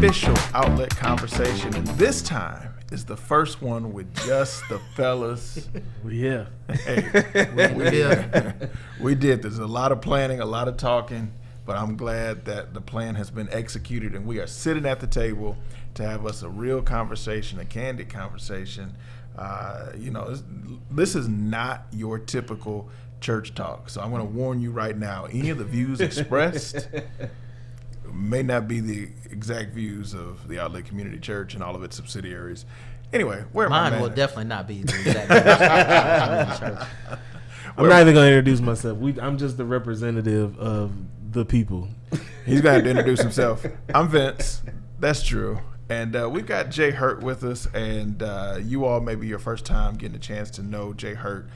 official Outlet Conversation, and this time is the first one with just the fellas. Yeah. Hey, we did. There's a lot of planning, a lot of talking, but I'm glad that the plan has been executed, and we are sitting at the table to have us a real conversation, a candid conversation. This is not your typical church talk, so I'm going to warn you right now. Any of the views expressed may not be the exact views of the Outlet Community Church and all of its subsidiaries. Anyway, mine will definitely not be the exact views of the church. I'm not even going to introduce myself. I'm just the representative of the people. He's going to have to introduce himself. I'm Vince. That's true. And we've got Jay Hurt with us, and you all may be your first time getting a chance to know Jay Hurt.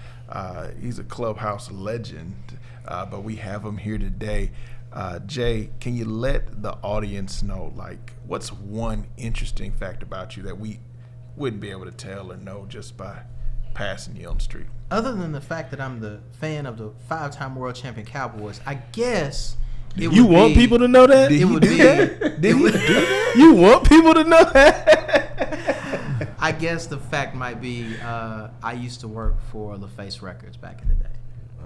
He's a Clubhouse legend, but we have him here today. Jay, can you let the audience know, like, what's one interesting fact about you that we wouldn't be able to tell or know just by passing you on the street? Other than the fact that I'm the fan of the 5-time world champion Cowboys, I guess you want people to know that? It would be. Did he do that? You want people to know that? I guess the fact might be I used to work for LaFace Records back in the day.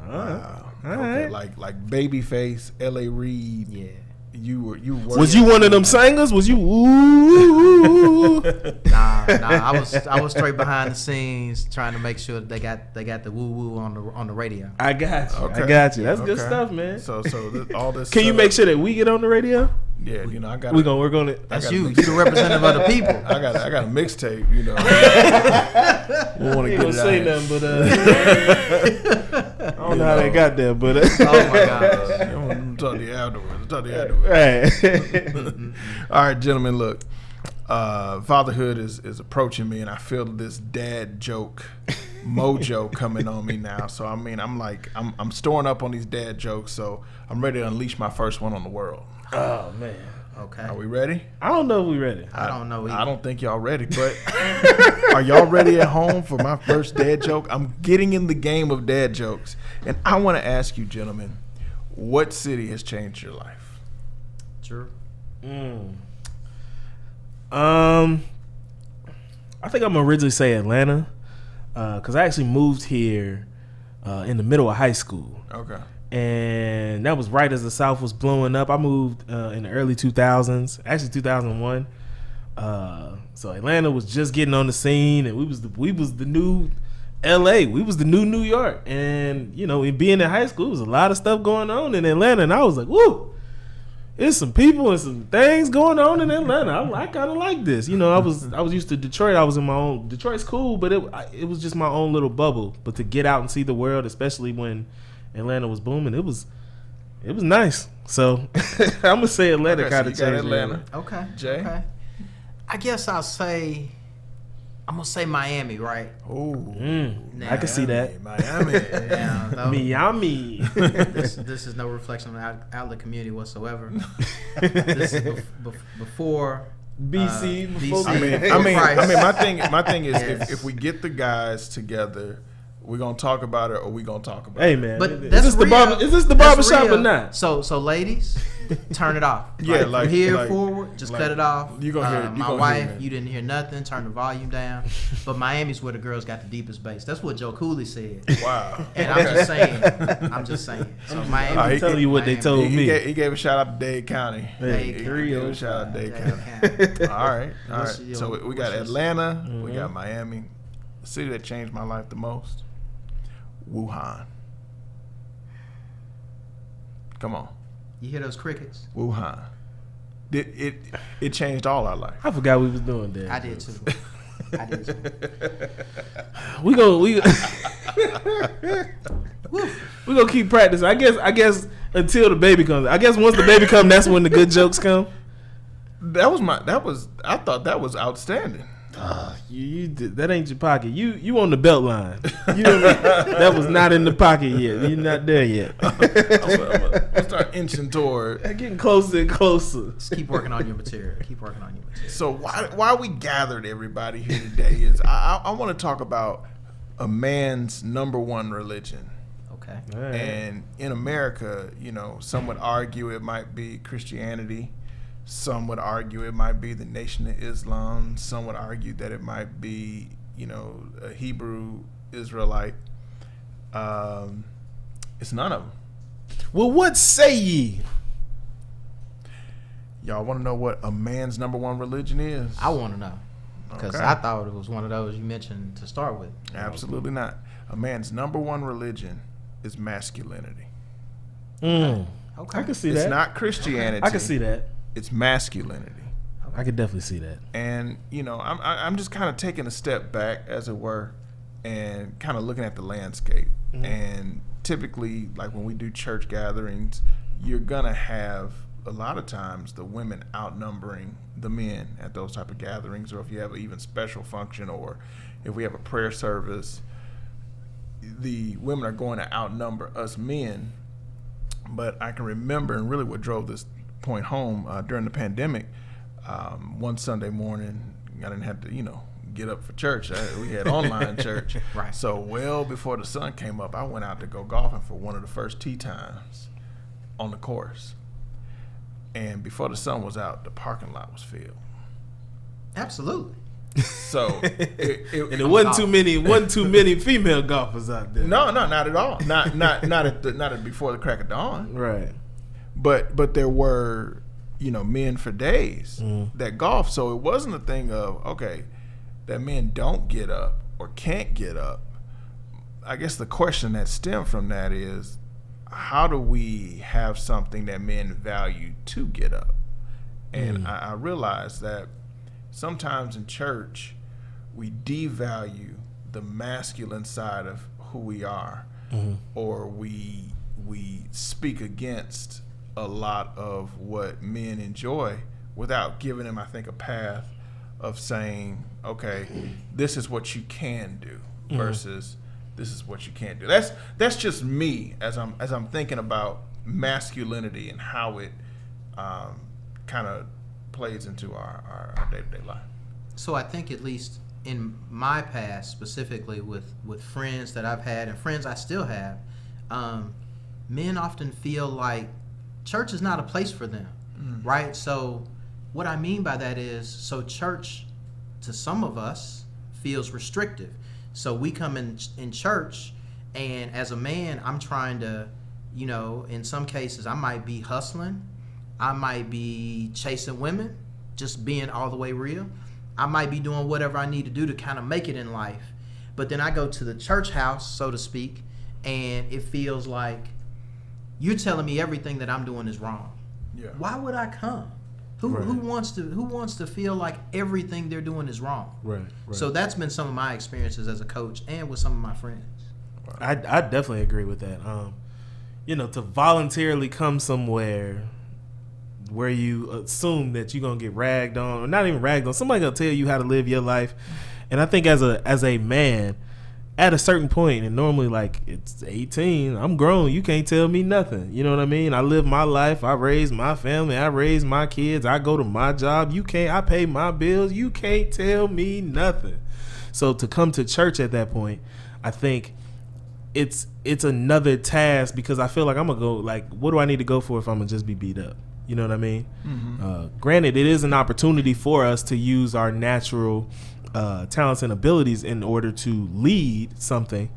Wow. Okay, right. Like Babyface, L.A. Reid. Yeah. You were. Was you one of them singers? Was you? Ooh. Nah. I was straight behind the scenes trying to make sure they got the woo woo on the radio. I got you. Okay. I got you. That's good Okay. stuff, man. So all this. Can you make sure that we get on the radio? Yeah, I got. We're gonna. That's you. You're the representative of the people. I got a mixtape. We want to get Gonna it say out. nothing, but I don't know how they got there, but Oh my gosh. I'm talking to you afterwards. Right. All right, gentlemen. Look, fatherhood is approaching me, and I feel this dad joke mojo coming on me now. So I mean, I'm storing up on these dad jokes. So I'm ready to unleash my first one on the world. Oh man. Okay. Are we ready? I don't know if we ready. I don't know either. I don't think y'all ready, but are y'all ready at home for my first dad joke? I'm getting in the game of dad jokes, and I want to ask you, gentlemen, what city has changed your life? Sure. I think I'm originally say Atlanta, because I actually moved here in the middle of high school. Okay. And that was right as the South was blowing up. I moved in the early 2000s, actually 2001. So Atlanta was just getting on the scene, and we was the new LA. We was the new New York. And in being in high school, there was a lot of stuff going on in Atlanta, and I was like, woo. There's some people and some things going on in Atlanta. I kind of like this. I was used to Detroit. I was in my own. Detroit's cool, but it was just my own little bubble. But to get out and see the world, especially when Atlanta was booming, it was nice. So I'm gonna say Atlanta Okay, kind of so you got changed. Atlanta. Okay. Jay? Okay. I guess I'm gonna say Miami, right? Oh, I can see that. Miami. Now, though, Miami. this is no reflection on the Outlet community whatsoever. This is before BC. Before BC. I mean, Christ. my thing is, Yes. if we get the guys together, we're gonna talk about it, or we gonna talk about Hey it. man, But is that's this the real. is this the That's barbershop real. or not? So ladies, turn it off. Yeah, from here forward, just cut it off. You gonna hear? My wife, you didn't hear nothing. Turn the volume down. But Miami's where the girls got the deepest bass. That's what Joe Cooley said. Wow. And I'm just saying. So Miami. I'm telling you what they told He me. gave a shout out to Dade County. Dade He County. gave a shout out to Dade Dade County. All right. What's your- So we got what's your- Atlanta. We got Miami. The city that changed my life the most, Wuhan. Come on, You hear those crickets? Wuhan. It changed all our life. I forgot we was doing that. I did too. We gonna keep practicing. I guess until the baby comes. I guess once the baby comes, that's when the good jokes come. I thought that was outstanding. You did, that ain't your pocket. You on the belt line. That was not in the pocket yet. You're not there yet. I'm gonna start inching toward. Getting closer and closer. Just keep working on your material. So why we gathered everybody here today is I want to talk about a man's number one religion. Okay. And in America, some would argue it might be Christianity. Some would argue it might be the Nation of Islam. Some would argue that it might be, a Hebrew Israelite. It's none of them. Well, what say ye? Y'all want to know what a man's number one religion is? I want to know because Okay. I thought it was one of those you mentioned to start with. Absolutely not. A man's number one religion is masculinity. Okay. I can see It's that. not Christianity. I can see that. It's masculinity. I could definitely see that. And I'm just kind of taking a step back, as it were, and kind of looking at the landscape. Mm-hmm. And typically, like when we do church gatherings, you're gonna have a lot of times the women outnumbering the men at those type of gatherings, or if you have an even special function, or if we have a prayer service, the women are going to outnumber us men. But I can remember, and really what drove this point home during the pandemic, one Sunday morning, I didn't have to, get up for church. We had online church. Right. So well before the sun came up, I went out to go golfing for one of the first tee times on the course. And before the sun was out, the parking lot was filled. Absolutely. So And it wasn't too many female golfers out there. No, not at all. Not before the crack of dawn. Right. But there were, men for days that golf. So it wasn't a thing of, okay, that men don't get up or can't get up. I guess the question that stemmed from that is, how do we have something that men value to get up? And I realized that sometimes in church, we devalue the masculine side of who we are, or we speak against a lot of what men enjoy without giving them, I think, a path of saying, okay, this is what you can do versus this is what you can't do. That's just me as I'm thinking about masculinity and how it kind of plays into our day-to-day life. So I think at least in my past, specifically with friends that I've had and friends I still have, men often feel like church is not a place for them, right? So what I mean by that is, so church to some of us feels restrictive. So we come in church, and as a man, I'm trying to, in some cases I might be hustling, I might be chasing women, just being all the way real. I might be doing whatever I need to do to kind of make it in life. But then I go to the church house, so to speak, and it feels like you're telling me everything that I'm doing is wrong. Yeah. Why would I come? Who wants to feel like everything they're doing is wrong? Right. So that's been some of my experiences as a coach and with some of my friends. I definitely agree with that. To voluntarily come somewhere where you assume that you're gonna get ragged on, or not even ragged on, somebody gonna tell you how to live your life. And I think as a man, at a certain point, and normally like it's 18, I'm grown, you can't tell me nothing. You know what I mean? I live my life, I raise my family, I raise my kids, I go to my job, I pay my bills, you can't tell me nothing. So to come to church at that point, I think it's another task, because I feel like I'm gonna go, like, what do I need to go for if I'm gonna just be beat up? You know what I mean? Granted, it is an opportunity for us to use our natural talents and abilities in order to lead something.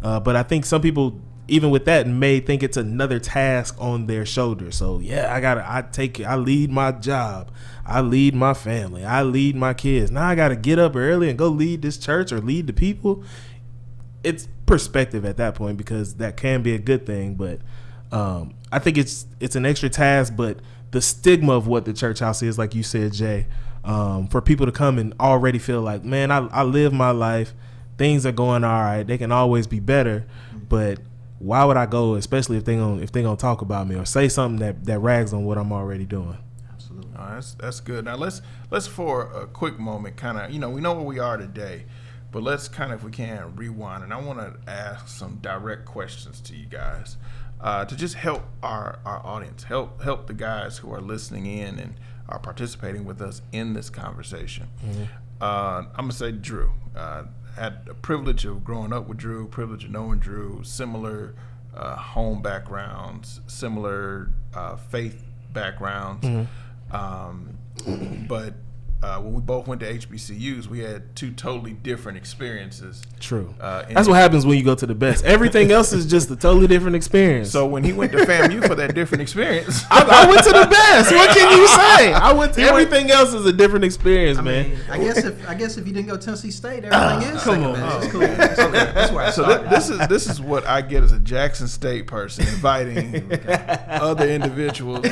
But I think some people, even with that, may think it's another task on their shoulders. So yeah, I lead my job, I lead my family, I lead my kids. Now I gotta get up early and go lead this church or lead the people. It's perspective at that point, because that can be a good thing, but I think it's an extra task. But the stigma of what the church house is, like you said, Jay, for people to come and already feel like, man, I live my life, things are going all right, they can always be better, but why would I go, especially if they gonna talk about me or say something that rags on what I'm already doing? Absolutely. That's good. Now let's for a quick moment, kind of, we know where we are today, but let's kind of, if we can, rewind. And I want to ask some direct questions to you guys to just help our audience, help the guys who are listening in and are participating with us in this conversation. I'm gonna say Drew. Had the privilege of growing up with Drew, privilege of knowing Drew, similar home backgrounds, similar faith backgrounds. But when we both went to HBCUs, we had two totally different experiences. True. That's what happens when you go to the best. Everything else is just a totally different experience. So when he went to FAMU for that different experience, I went to the best. What can you say? I went to everything else is a different experience, man. Mean, I guess if you didn't go to Tennessee State, everything is come second on. best. It's cool. That's where I so started. this is what I get as a Jackson State person, inviting other individuals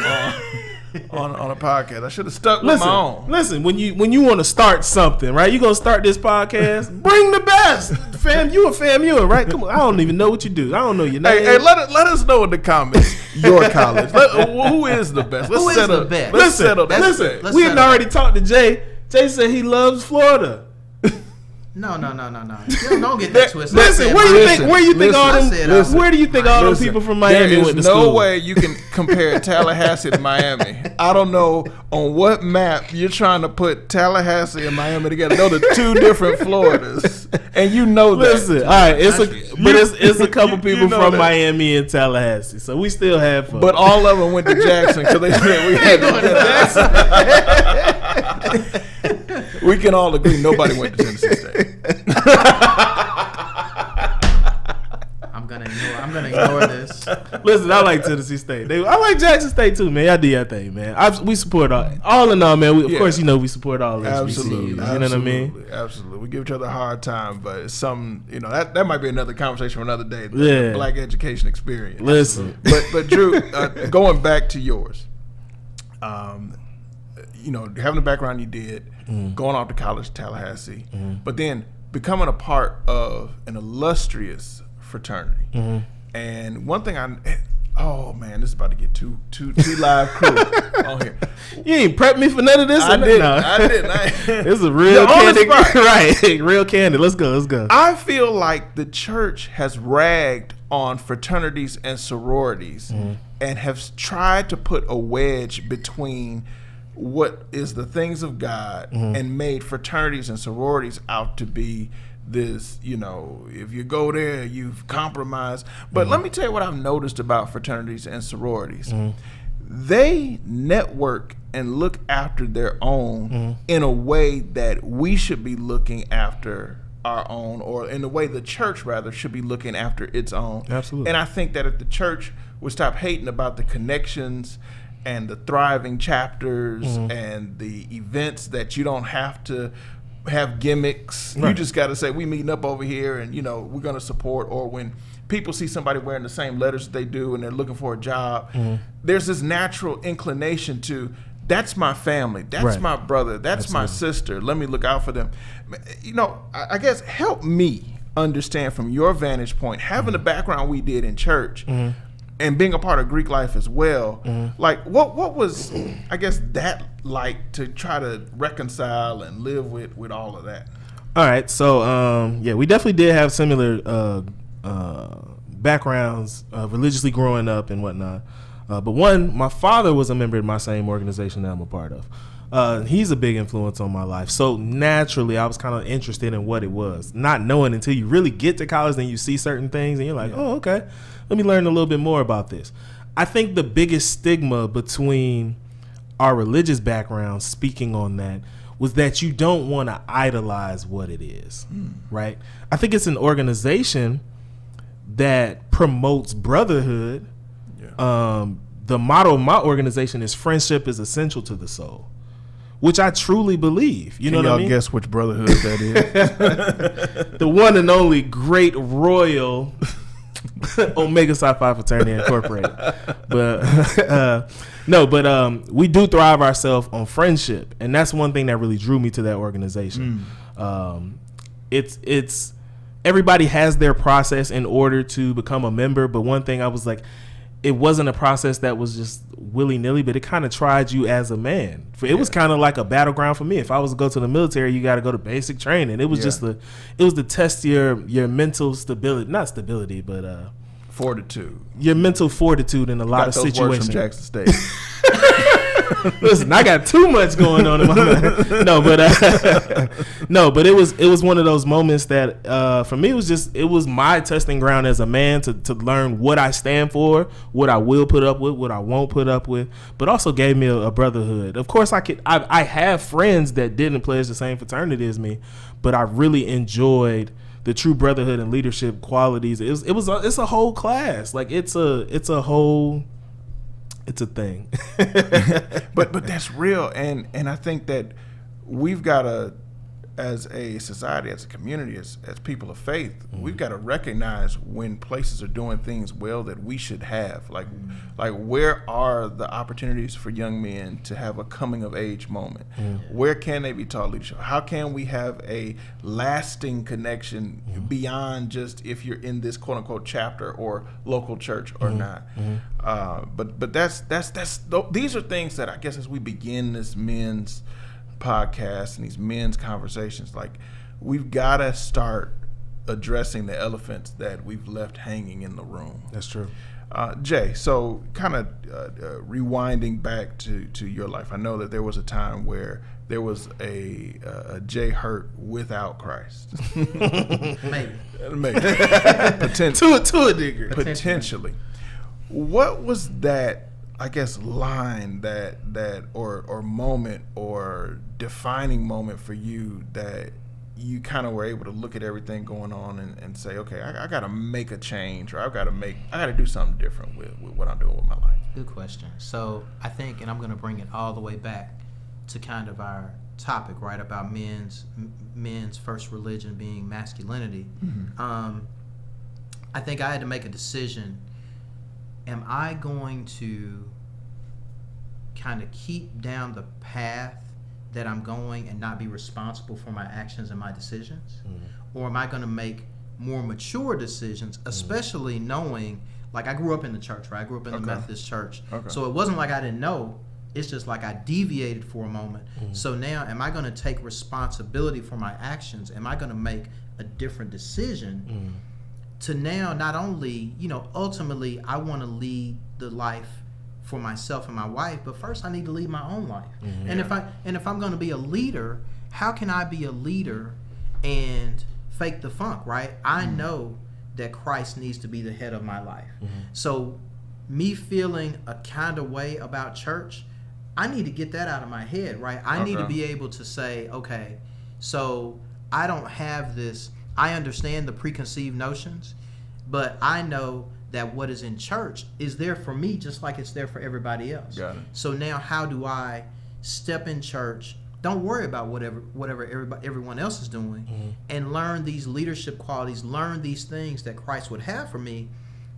on a podcast. I should have stuck with my own. Listen, when you want to start something, right? You gonna start this podcast? Bring the best, fam. You a FAMU, right? Come on, I don't even know what you do. I don't know your name. Hey, let us know in the comments your college. Who is the best? Who is the best? Let's settle that. Listen, we had already talked to Jay. Jay said he loves Florida. No. Don't get that twisted. Listen, where do you think all them people from Miami went to school? There is no way you can compare Tallahassee to Miami. I don't know on what map you're trying to put Tallahassee and Miami together. Those are two different Floridas, and you know that. Listen, all right, it's a couple people from Miami and Tallahassee, so we still have fun. But all of them went to Jackson because they said we had to Jackson. We can all agree nobody went to Tennessee State. I'm gonna ignore this. Listen, I like Tennessee State. I like Jackson State too, man. Y'all do your thing, man. We support all in all, man. Of course, we support all HBCUs. Absolutely. You know what I mean? Absolutely. We give each other a hard time, but it's something, that might be another conversation for another day. The Black education experience. Listen. But Drew, going back to yours, having the background you did, going off to college, Tallahassee, but then becoming a part of an illustrious fraternity. And one thing this is about to get too live crew on here. You ain't prepped me for none of this. I didn't. This is real candid, right? Real candid. Let's go. I feel like the church has ragged on fraternities and sororities and have tried to put a wedge between what is the things of God and made fraternities and sororities out to be this, if you go there, you've compromised. But let me tell you what I've noticed about fraternities and sororities. They network and look after their own in a way that we should be looking after our own, or in the way the church rather should be looking after its own. Absolutely. And I think that if the church would stop hating about the connections and the thriving chapters and the events that you don't have to have gimmicks. Right. You just got to say, we meeting up over here and, we're going to support. Or when people see somebody wearing the same letters that they do and they're looking for a job, there's this natural inclination to, that's my family. That's my brother. That's my sister. Let me look out for them. I guess help me understand from your vantage point, having the background we did in church, and being a part of Greek life as well, like what was, I guess, that like to try to reconcile and live with all of that? All right, so we definitely did have similar backgrounds, religiously growing up and whatnot. But my father was a member of my same organization that I'm a part of. He's a big influence on my life. So naturally, I was kind of interested in what it was, not knowing until you really get to college and you see certain things and you're like, oh, okay. Let me learn a little bit more about this. I think the biggest stigma between our religious background, speaking on that, was that you don't want to idolize what it is, right? I think it's an organization that promotes brotherhood. Yeah. The motto of my organization is friendship is essential to the soul, which I truly believe. You know what I mean? Guess which brotherhood that is? The one and only Great Royal Omega Psi Phi Fraternity Incorporated. But we do thrive ourselves on friendship, and that's one thing that really drew me to that organization. It's everybody has their process in order to become a member, but one thing I was like, it wasn't a process that was just willy-nilly, but it kind of tried you as a man. It was kind of like a battleground for me. If I was to go to the military, you got to go to basic training. It was just it was to test your mental stability, not stability, but fortitude. Your mental fortitude in a lot of situations. From Jackson State. Listen, I got too much going on in my life. No, but it was one of those moments that for me it was my testing ground as a man to learn what I stand for, what I will put up with, what I won't put up with, but also gave me a brotherhood. Of course, I have friends that didn't pledge the same fraternity as me, but I really enjoyed the true brotherhood and leadership qualities. It's a whole class. Like it's a thing. but that's real, and I think that we've got to, as a society, as a community, as people of faith, we've got to recognize when places are doing things well that we should have. Like where are the opportunities for young men to have a coming of age moment? Where can they be taught leadership? How can we have a lasting connection beyond just if you're in this quote unquote chapter or local church or not? But that's these are things that I guess as we begin this men's podcast and these men's conversations, like we've got to start addressing the elephants that we've left hanging in the room. That's true. Jay, so kind of rewinding back to your life, I know that there was a time where there was a Jay Hurt without Christ. Maybe. To a degree. Potentially. What was that, I guess, line that or moment or defining moment for you that you kind of were able to look at everything going on and say, okay, I got to make a change, or I got to do something different with what I'm doing with my life? Good question. So I think, and I'm going to bring it all the way back to kind of our topic, right, about men's first religion being masculinity. I think I had to make a decision. Am I going to kind of keep down the path that I'm going and not be responsible for my actions and my decisions? Or am I going to make more mature decisions, especially knowing, like, I grew up in the church, right? I grew up in the Methodist church. So it wasn't like I didn't know. It's just like I deviated for a moment. So now, am I going to take responsibility for my actions? Am I going to make a different decision to now not only, ultimately I want to lead the life for myself and my wife, but first I need to lead my own life. And if I'm going to be a leader, how can I be a leader and fake the funk, right? I know that Christ needs to be the head of my life. So me feeling a kind of way about church, I need to get that out of my head, right? I need to be able to say, okay, so I don't have this, I understand the preconceived notions, but I know that what is in church is there for me just like it's there for everybody else. Got it. So now how do I step in church, don't worry about whatever everyone else is doing, and learn these leadership qualities, learn these things that Christ would have for me,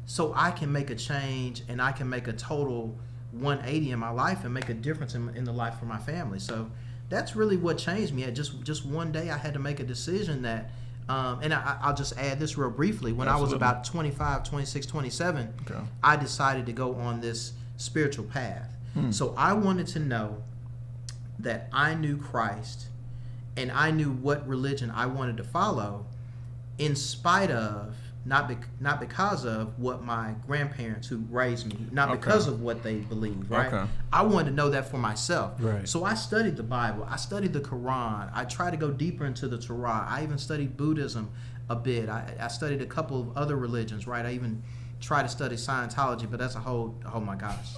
so I can make a change and I can make a total 180 in my life and make a difference in the life for my family. So that's really what changed me. Just one day I had to make a decision that and I'll just add this real briefly. When I was about 25, 26, 27, I decided to go on this spiritual path. So I wanted to know that I knew Christ and I knew what religion I wanted to follow, in spite of, not because of what my grandparents who raised me, not because of what they believed, right? I wanted to know that for myself. Right. So I studied the Bible. I studied the Quran. I tried to go deeper into the Torah. I even studied Buddhism a bit. I studied a couple of other religions, right? I even tried to study Scientology, but that's a whole, oh my gosh.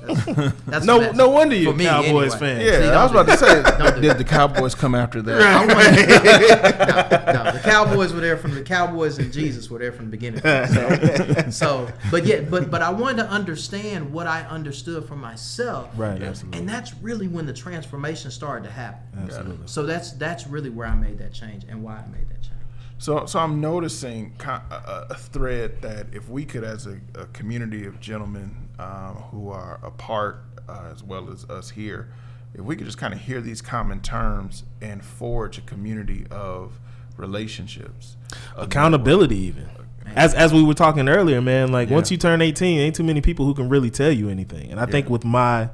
That's no wonder you're a Cowboys fan. Yeah, see, I was about to say, did the Cowboys come after that? No, the Cowboys were there from the Cowboys and Jesus were there from the beginning. But I wanted to understand what I understood for myself. Right, absolutely. And that's really when the transformation started to happen. Absolutely. So that's really where I made that change and why I made that change. So I'm noticing a thread that if we could, as a community of gentlemen who are apart as well as us here, if we could just kind of hear these common terms and forge a community of relationships. Accountability even. As we were talking earlier, man, like once you turn 18, ain't too many people who can really tell you anything. And I think with my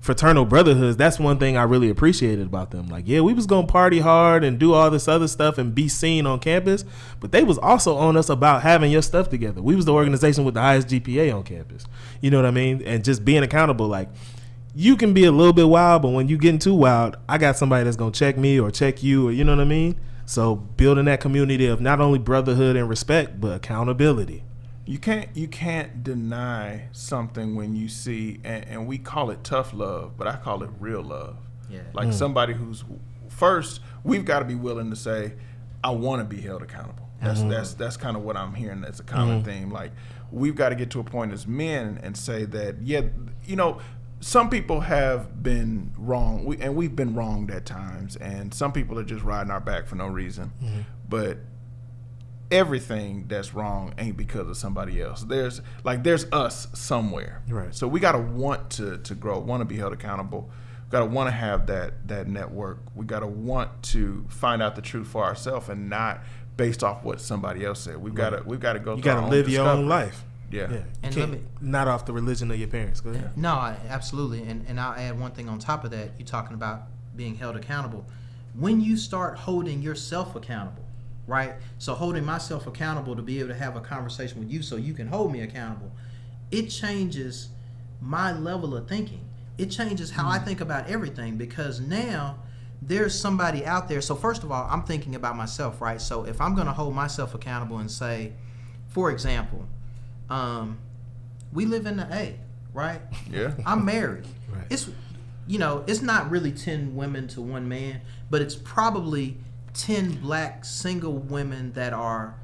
fraternal brotherhoods, that's one thing I really appreciated about them. Like, we was gonna party hard and do all this other stuff and be seen on campus, but they was also on us about having your stuff together. We was the organization with the highest GPA on campus. You know what I mean? And just being accountable. Like, you can be a little bit wild, but when you getting too wild, I got somebody that's gonna check me or check you, or you know what I mean. So building that community of not only brotherhood and respect, but accountability. You can't deny something when you see, and we call it tough love, but I call it real love. Yeah. Like somebody who's first, we've got to be willing to say, I want to be held accountable. That's kind of what I'm hearing. That's a common theme. Like we've got to get to a point as men and say that, yeah, you know, some people have been wrong, we've been wronged at times, and some people are just riding our back for no reason. But everything that's wrong ain't because of somebody else. There's us somewhere. Right. So we gotta want to grow, want to be held accountable. We gotta want to have that network. We gotta want to find out the truth for ourselves and not based off what somebody else said. We've gotta go. You through our gotta own live your own discovery. life. Yeah. And Can't- not off the religion of your parents. Go ahead. No, absolutely. And I'll add one thing on top of that. You're talking about being held accountable. When you start holding yourself accountable, right? So holding myself accountable to be able to have a conversation with you so you can hold me accountable, it changes my level of thinking. It changes how I think about everything, because now there's somebody out there. So first of all, I'm thinking about myself, right? So if I'm going to hold myself accountable and say, for example, we live in the A, right? Yeah. I'm married. Right. It's, you know, it's not really 10 women to one man, but it's probably 10 black single women that are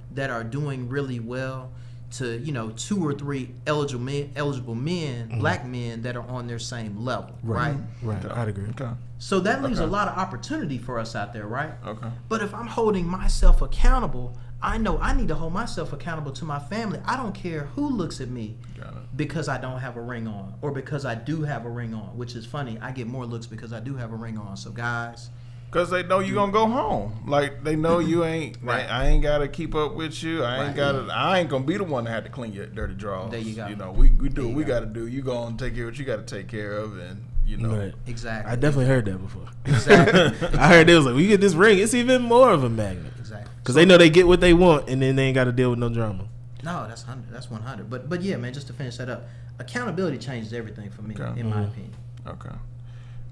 doing really well to, you know, 2 or 3 eligible men, black men that are on their same level, right? Right. I'd agree. Okay. So that leaves Okay. a lot of opportunity for us out there, right? Okay. But if I'm holding myself accountable, I know I need to hold myself accountable to my family. I don't care who looks at me Got it. because I don't have a ring on, or because I do have a ring on, which is funny. I get more looks because I do have a ring on. So guys, Cause they know you gonna go home. Like they know you ain't. Right. I ain't gotta keep up with you. I ain't Right. I ain't gonna be the one that had to clean your dirty drawers. There you go. You know, we do There what you we go. gotta do. You go and take care of what you gotta take care of, and you know. Right. exactly. I definitely heard that before. Exactly. I heard they was like, we get this ring, it's even more of a magnet. Exactly. Because they know they get what they want, and then they ain't got to deal with no drama. No, that's 100. That's 100. But yeah, man, just to finish that up, accountability changes everything for me, Okay. in my opinion. Okay.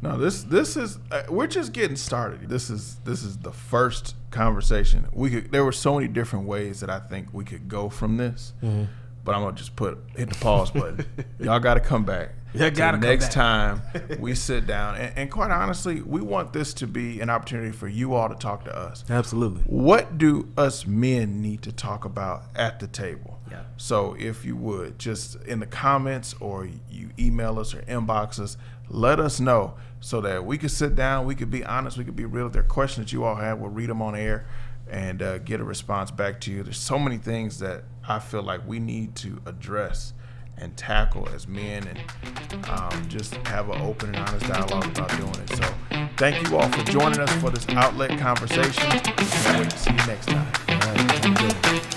No, this is we're just getting started. This is the first conversation. There were so many different ways that I think we could go from this, but I'm gonna just hit the pause button. Y'all got to come back. Y'all gotta come next back. time we sit down, and quite honestly, we want this to be an opportunity for you all to talk to us. Absolutely. What do us men need to talk about at the table? Yeah. So if you would, just in the comments or you email us or inbox us, let us know so that we could sit down, we could be honest, we could be real. If there are questions that you all have, we'll read them on air and get a response back to you. There's so many things that I feel like we need to address and tackle as men, and just have an open and honest dialogue about doing it. So thank you all for joining us for this outlet conversation. Can't wait to see you next time. All right.